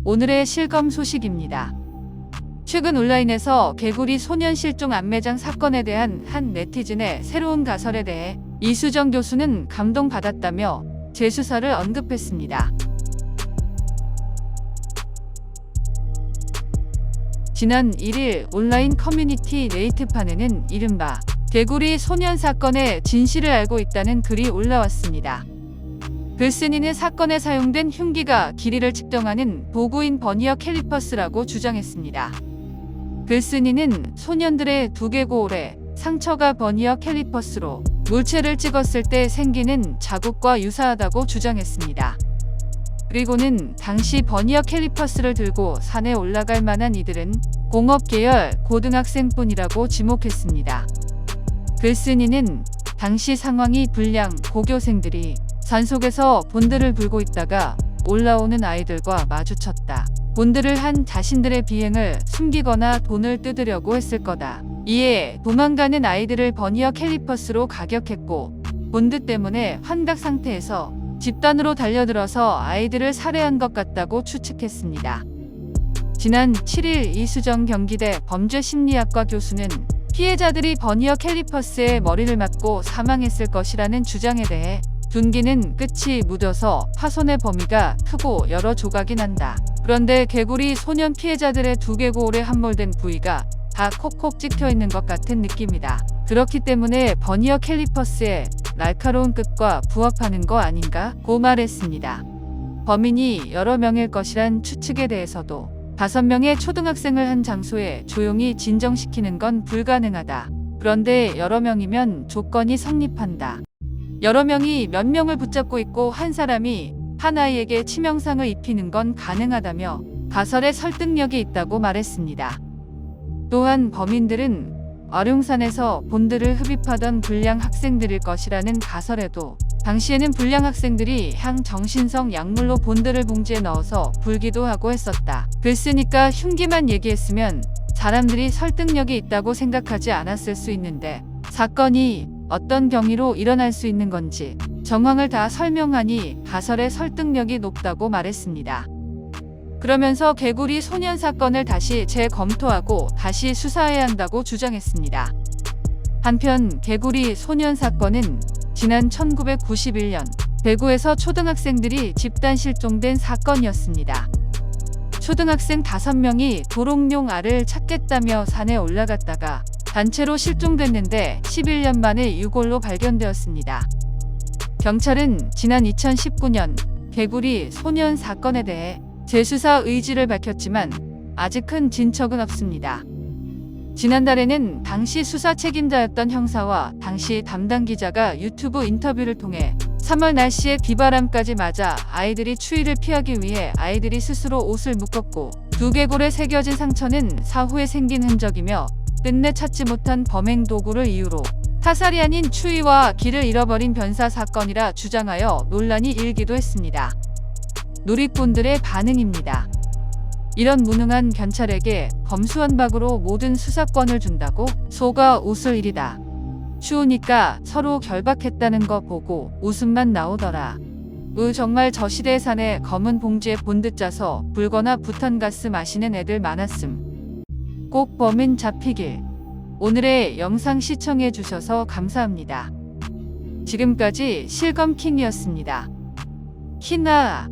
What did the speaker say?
오늘의 실검 소식입니다. 최근 온라인에서 개구리 소년 실종 안매장 사건에 대한 한 네티즌의 새로운 가설에 대해 이수정 교수는 감동받았다며 재수사를 언급했습니다. 지난 1일 온라인 커뮤니티 네이트판에는 이른바 개구리 소년 사건의 진실을 알고 있다는 글이 올라왔습니다. 글쓴이는 사건에 사용된 흉기가 길이를 측정하는 도구인 버니어 캘리퍼스라고 주장했습니다. 글쓴이는 소년들의 두개골에 상처가 버니어 캘리퍼스로 물체를 찍었을 때 생기는 자국과 유사하다고 주장했습니다. 그리고는 당시 버니어 캘리퍼스를 들고 산에 올라갈 만한 이들은 공업 계열 고등학생뿐이라고 지목했습니다. 글쓴이는 당시 상황이 불량 고교생들이 산속에서 본드를 불고 있다가 올라오는 아이들과 마주쳤다. 본드를 한 자신들의 비행을 숨기거나 돈을 뜯으려고 했을 거다. 이에 도망가는 아이들을 버니어 캘리퍼스로 가격했고 본드 때문에 환각 상태에서 집단으로 달려들어서 아이들을 살해한 것 같다고 추측했습니다. 지난 7일 이수정 경기대 범죄심리학과 교수는 피해자들이 버니어 캘리퍼스에 머리를 맞고 사망했을 것이라는 주장에 대해 둔기는 끝이 묻어서 파손의 범위가 크고 여러 조각이 난다. 그런데 개구리 소년 피해자들의 두개골에 함몰된 부위가 다 콕콕 찍혀 있는 것 같은 느낌이다. 그렇기 때문에 버니어 캘리퍼스의 날카로운 끝과 부합하는 거 아닌가? 고 말했습니다. 범인이 여러 명일 것이란 추측에 대해서도 5명의 초등학생을 한 장소에 조용히 진정시키는 건 불가능하다. 그런데 여러 명이면 조건이 성립한다. 여러 명이 몇 명을 붙잡고 있고 한 사람이 한 아이에게 치명상을 입히는 건 가능하다며 가설에 설득력이 있다고 말했습니다. 또한 범인들은 어룡산에서 본드를 흡입하던 불량 학생들일 것이라는 가설에도 당시에는 불량 학생들이 향정신성 약물로 본드를 봉지에 넣어서 불기도 하고 했었다. 글쓰니까 흉기만 얘기했으면 사람들이 설득력이 있다고 생각하지 않았을 수 있는데 사건이 어떤 경위로 일어날 수 있는 건지 정황을 다 설명하니 가설의 설득력이 높다고 말했습니다. 그러면서 개구리 소년 사건을 다시 재검토하고 다시 수사해야 한다고 주장했습니다. 한편 개구리 소년 사건은 지난 1991년 대구에서 초등학생들이 집단 실종된 사건이었습니다. 초등학생 5명이 도롱뇽 알을 찾겠다며 산에 올라갔다가 단체로 실종됐는데 11년 만에 유골로 발견되었습니다. 경찰은 지난 2019년 개구리 소년 사건에 대해 재수사 의지를 밝혔지만 아직 큰 진척은 없습니다. 지난달에는 당시 수사 책임자였던 형사와 당시 담당 기자가 유튜브 인터뷰를 통해 3월 날씨에 비바람까지 맞아 아이들이 추위를 피하기 위해 아이들이 스스로 옷을 묶었고 두개골에 새겨진 상처는 사후에 생긴 흔적이며 끝내 찾지 못한 범행 도구를 이유로 타살이 아닌 추위와 길을 잃어버린 변사 사건이라 주장하여 논란이 일기도 했습니다. 누리꾼들의 반응입니다. 이런 무능한 경찰에게 검수완박으로 모든 수사권을 준다고? 속아 웃을 일이다. 추우니까 서로 결박했다는 거 보고 웃음만 나오더라. 정말 저 시대 산에 검은 봉지에 본드 짜서 불거나 부탄가스 마시는 애들 많았음. 꼭 범인 잡히길. 오늘의 영상 시청해 주셔서 감사합니다. 지금까지 실검킹이었습니다. 키나